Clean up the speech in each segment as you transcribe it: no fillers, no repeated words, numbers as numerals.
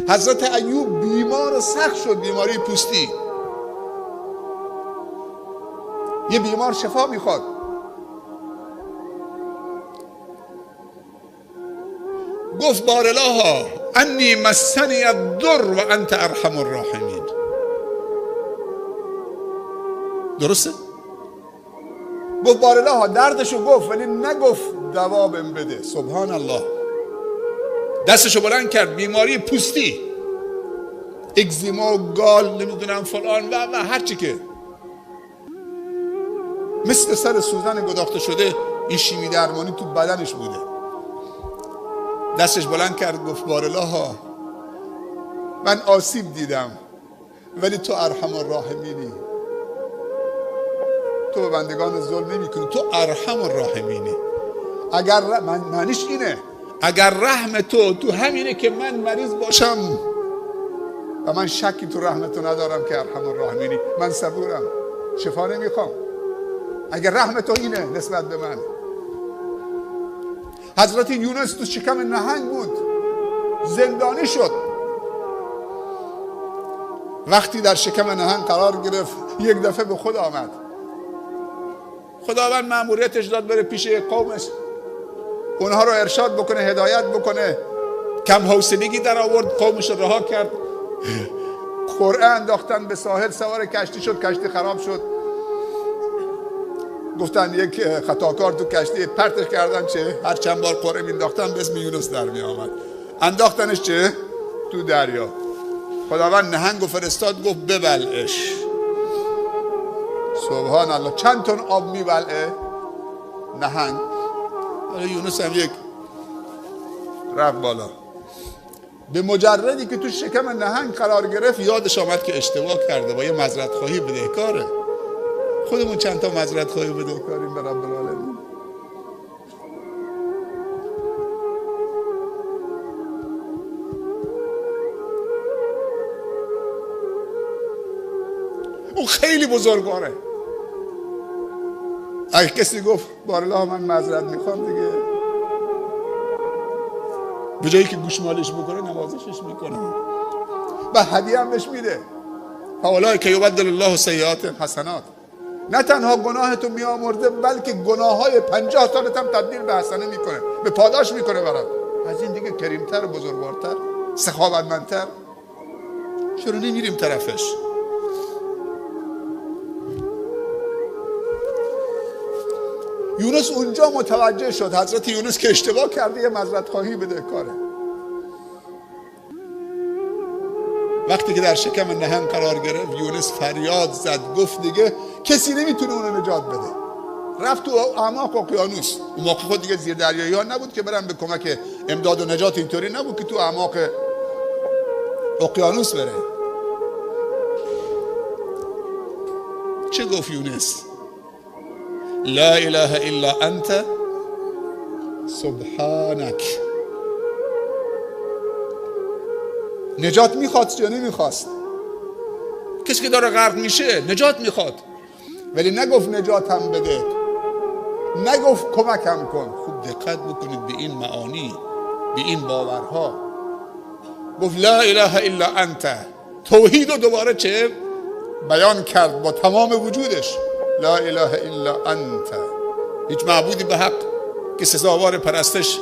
حضرت ایوب بیمار سخت شد، بیماری پوستی. یه بیمار شفا میخواد، گفت بارالها انی مسنی الضر و انت ارحم الراحمین. درسته؟ گفت بارالها، دردشو گفت ولی نگفت دوا بهم بده. سبحان الله. دستشو بلند کرد، بیماری پوستی، اگزیما و گال نمیدونم فلان و هر چی که مثل سر سوزن گداخته شده این شیمی درمانی تو بدنش بوده. دستش بلند کرد گفت بارالها من آسیب دیدم ولی تو ارحم الراحمینی، تو به بندگان ظلم نمی کنی، تو ارحم الراحمینی. اگر معنیش اینه اگر رحم تو همینه که من مریض باشم و من شکی تو رحمتو ندارم که ارحم الراحمینی، من صبورم، شفا نمیخوام. اگر رحم تو اینه نسبت به من. حضرت یونس تو شکم نهنگ بود، زندانی شد. وقتی در شکم نهنگ قرار گرفت یک دفعه به خود آمد. خداوند مأموریتش داد بره پیش قومش، اونها رو ارشاد بکنه، هدایت بکنه. کم حوصلگی در آورد، قومش رو رها کرد، قرعه انداختن به ساحل، سوار کشتی شد، کشتی خراب شد. گفتن یک خطاکار تو کشتی، پرتش کردن چه؟ هر چند بار قرعه مینداختن به اسم یونس در می آمد، انداختنش چه؟ تو دریا. خداوند نهنگو فرستاد، گفت ببلعش. سبحان الله. چند تن آب میبلعه نهنگ؟ یونس هم یک رفت بالا. به مجردی که تو شکم نهنگ قرار گرفت یادش آمد که اشتباه کرده، با یه معذرت خواهی بدهکاره. خودمون چند تا معذرت خواهی بدهکاریم به رب العالمین. اون خیلی بزرگواره. اگه کسی گفت بارالله من معذرت میخوام دیگه، به جایی که گوشمالش بکنه نوازشش میکنه و هدیه هم بهش میده. هؤلاء که یبدل الله سیئات حسنات. نه تنها گناه تو میامرزه بلکه گناههای 50 سالت هم تبدیل به حسنه میکنه، به پاداش میکنه برات. از این دیگه کریمتر، بزرگوارتر، سخاوتمندتر چرا نمیریم طرفش؟ یونس اونجا متوجه شد، حضرت یونس که اشتباه کرده یه معذرت خواهی بدهکاره. وقتی که در شکم نهنگ قرار گرفت یونس فریاد زد، گفت دیگه کسی نمیتونه اونو نجات بده. رفت تو اعماق اقیانوس. اون موقع خود دیگه زیر دریایی ها نبود که برن به کمک امداد و نجات، اینطوری نبود که تو اعماق اقیانوس بره. چه گفت یونس؟ لا اله الا انت سبحانک. نجات میخواست یا نمیخواست؟ کسی که داره غرق میشه نجات میخواد، ولی نگفت نجاتم بده، نگفت کمکم کن. خوب دقت بکنید به این معانی، به این باورها. گفت لا اله الا انت. توحید رو دوباره چه بیان کرد با تمام وجودش. لا اله الا انت، هیچ معبودی به حق که سزاوار پرستش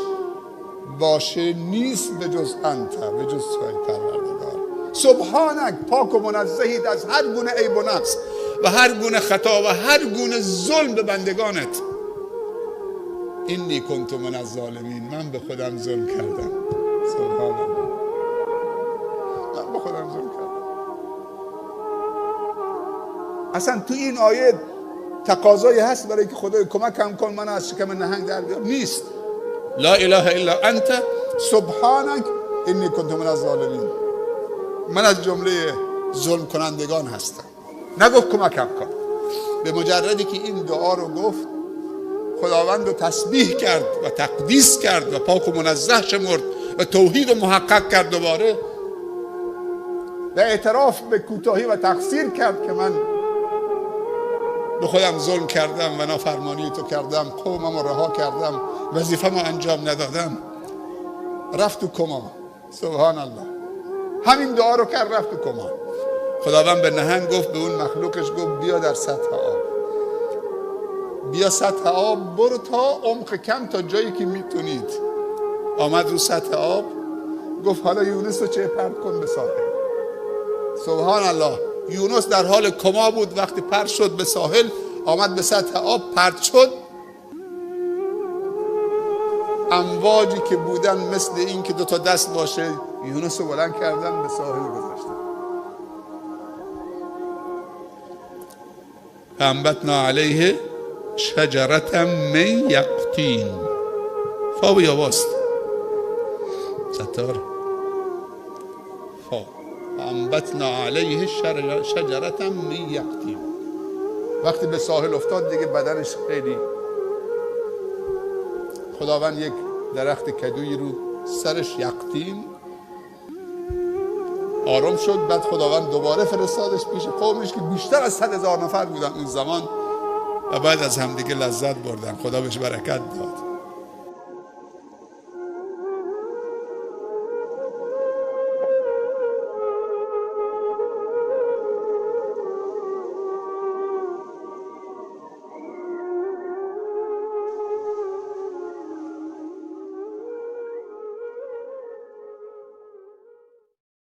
باشه نیست به جز انت، به جز توی پروردگار. سبحانک، پاک و منزهید از هر گونه عیب و نقص و هر گونه خطا و هر گونه ظلم به بندگانت. انی کنت من الظالمین، من به خودم ظلم کردم. سبحان الله، من به خودم ظلم کردم. اصلا تو این آیه تقاضایی هست برای که خدای کمکم کن من از شکم نهنگ در بیام؟ نیست. لا اله الا انت سبحانک انی کنت من الظالمین، من از جمله ظلم کنندگان هستم. نگفت کمکم کن. به مجردی که این دعا رو گفت خداوند رو تسبیح کرد و تقدیس کرد و پاک و منزه شمرد و توحید رو محقق کرد دوباره و اعتراف به کوتاهی و تقصیر کرد که من به خودم ظلم کردم و نافرمانی تو کردم، قومم رو رها کردم، وظیفه‌مو انجام ندادم. رفت تو کما. سبحان الله. همین دعا رو کرد رفت تو کما. خداوند به نهنگ گفت، به اون مخلوقش گفت بیا در سطح آب، بیا سطح آب، برو تا عمق کم، تا جایی که میتونید. آمد رو سطح آب، گفت حالا یونس رو چه پرت کن به ساحل. سبحان الله، یونس در حال کما بود، وقتی پرت شد به ساحل، آمد به سطح آب پرت شد. امواجی که بودن مثل این که 2 دست باشه یونس رو بلند کردن به ساحل گذاشتن. فانبتنا علیه شجرة من یقطین. فا یا باست ستاره. فانبتنا علیه شجرة من یقطین. وقتی به ساحل افتاد دیگه بدنش خیلی، خداوند یک درخت کدویی رو سرش یقطین آرام شد. بعد خداوند دوباره فرستادش پیش قومش که بیشتر از 100,000 نفر بودن اون زمان و بعد از همدیگه لذت بردن. خدا بهش برکت داد.